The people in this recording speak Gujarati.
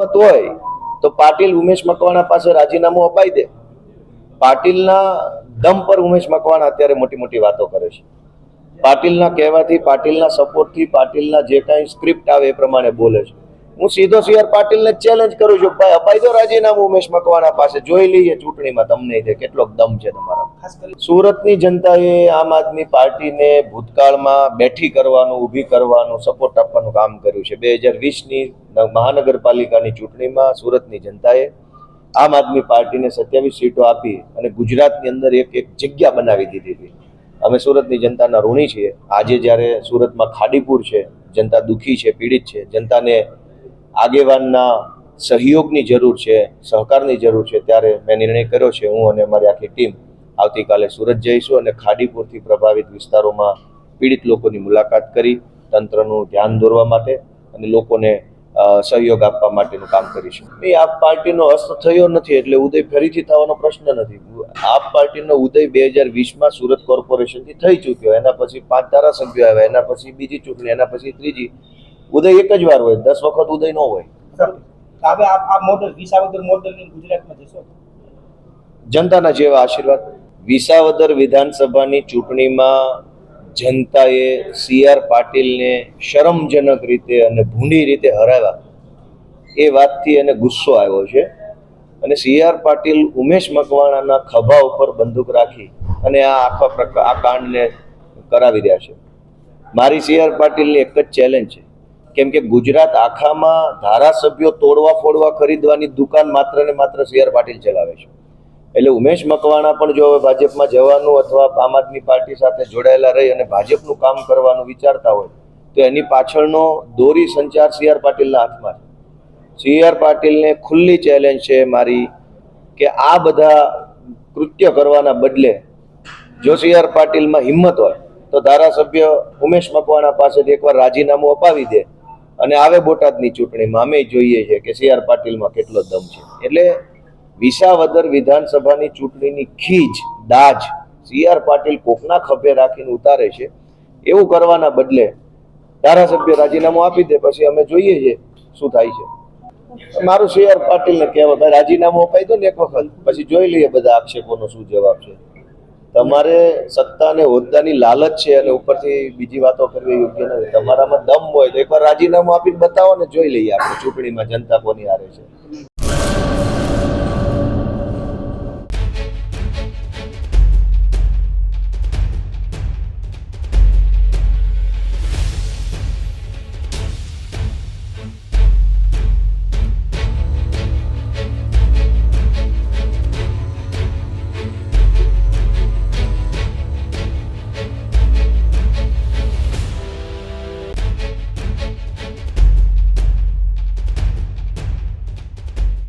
બહુમત હોય તો પાટીલ ઉમેશ મકવાણા પાસે રાજીનામું અપાઈ દે. પાટીલના દમ પર ઉમેશ મકવાણા અત્યારે મોટી મોટી વાતો કરે છે. પાટીલના કહેવાથી, પાટીલના સપોર્ટથી, પાટીલના જે કાંઈ સ્ક્રિપ્ટ આવે એ પ્રમાણે બોલે છે. હું સીધો સીઆર પાટીલને ચેલેન્જ કરું છું, ભાઈ અપાઈ દો રાજીનામું ઉમેશ મકવાણા પાસે, જોઈ લઈએ ચૂંટણીમાં તમને કેટલો દમ છે તમારા. સુરતની જનતાએ આમ આદમી પાર્ટીને ભૂતકાળમાં બેઠી કરવાનું, ઊભી કરવાનું, સપોર્ટ આપવાનું કામ કર્યું છે. 2020ની મહાનગરપાલિકાની ચૂંટણીમાં સુરતની જનતાએ આમ આદમી પાર્ટીને 27 સીટો આપી અને ગુજરાતની અંદર એક જગ્યા બનાવી દીધી હતી. અમે સુરતની જનતાના ઋણી છીએ. આજે જ્યારે સુરતમાં ખાડીપુર છે, જનતા દુઃખી છે, પીડિત છે, જનતાને આગેવાનના સહયોગની જરૂર છે, સહકારની જરૂર છે, ત્યારે મેં નિર્ણય કર્યો છે, હું અને અમારી આખી ટીમ આવતીકાલે સુરત જઈશું અને ખાડીપુરથી પ્રભાવિત વિસ્તારોમાં પીડિત લોકોની મુલાકાત કરી તંત્રનું ધ્યાન દોરવા માટે અને લોકોને સહયોગ આપવા માટેનું કામ કરીશું. આ પાર્ટીનો અસ્ત થયો નથી એટલે ઉદય ફરીથી થવાનો પ્રશ્ન નથી. આ પાર્ટીનો ઉદય 2020માં સુરત કોર્પોરેશનથી થઈ ચૂક્યો. એના પછી 5 ધારાસભ્યો આવ્યા, એના પછી બીજી ચૂંટણી, એના પછી ત્રીજી. ઉદય એક જ વાર હોય, 10 વખત ઉદય ન હોય. હવે આ મોડલ વિસાવદર મોડલની ગુજરાતમાં જશો? જનતાના જેવા આશીર્વાદ. વિસાવદર વિધાનસભાની ચૂંટણીમાં જનતાએ સીઆર પાટીલને શરમજનક રીતે અને ભૂંડી રીતે હરાવ્યા, એ વાતથી એને ગુસ્સો આવ્યો છે અને સીઆર પાટીલ ઉમેશ મકવાણાના ખભા ઉપર બંદૂક રાખી અને આ કાંડને કરાવી રહ્યા છે. મારી સીઆર પાટીલની એક જ ચેલેન્જ છે, કેમ કે ગુજરાત આખામાં ધારાસભ્યો તોડવા ફોડવા ખરીદવાની દુકાન માત્ર ને માત્ર સીઆર પાટીલ ચલાવે છે. એટલે ઉમેશ મકવાણા પણ જો હવે ભાજપમાં જવાનું અથવા આમ આદમી પાર્ટી સાથે જોડાયેલા રહી અને ભાજપનું કામ કરવાનું વિચારતા હોય તો એની પાછળનો દોરી સંચાર સીઆર પાટીલના હાથમાં છે. સીઆર પાટીલને ખુલ્લી ચેલેન્જ છે મારી કે આ બધા કૃત્ય કરવાના બદલે જો સીઆર પાટીલમાં હિંમત હોય તો ધારાસભ્ય ઉમેશ મકવાણા પાસેથી એકવાર રાજીનામું અપાવી દે અને આવે બોટાદની ચૂંટણીમાં. અમે જોઈએ છે કે સીઆર પાટીલમાં કેટલો દમ છે. એટલે વિસાવદર વિધાનસભાની ચૂંટણીની ખીજ, દાજ સીઆર પાટીલ કોકના ખભે રાખીને ઉતારે છે. એવું કરવાના બદલે ધારાસભ્ય રાજીનામું આપી દે, પછી અમે જોઈએ છે શું થાય છે. મારું સીઆર પાટીલને કહેવાય, ભાઈ રાજીનામું અપાઈ દો ને એક વખત, પછી જોઈ લઈએ બધા આક્ષેપોનો શું જવાબ છે. તમારે સત્તા અને હોદ્દાની લાલચ છે અને ઉપરથી બીજી વાતો કરવી યોગ્ય નથી. તમારામાં દમ હોય તો એકવાર રાજીનામું આપીને બતાવો ને, જોઈ લઈએ આપણે ચૂંટણીમાં જનતા કોની હારે છે.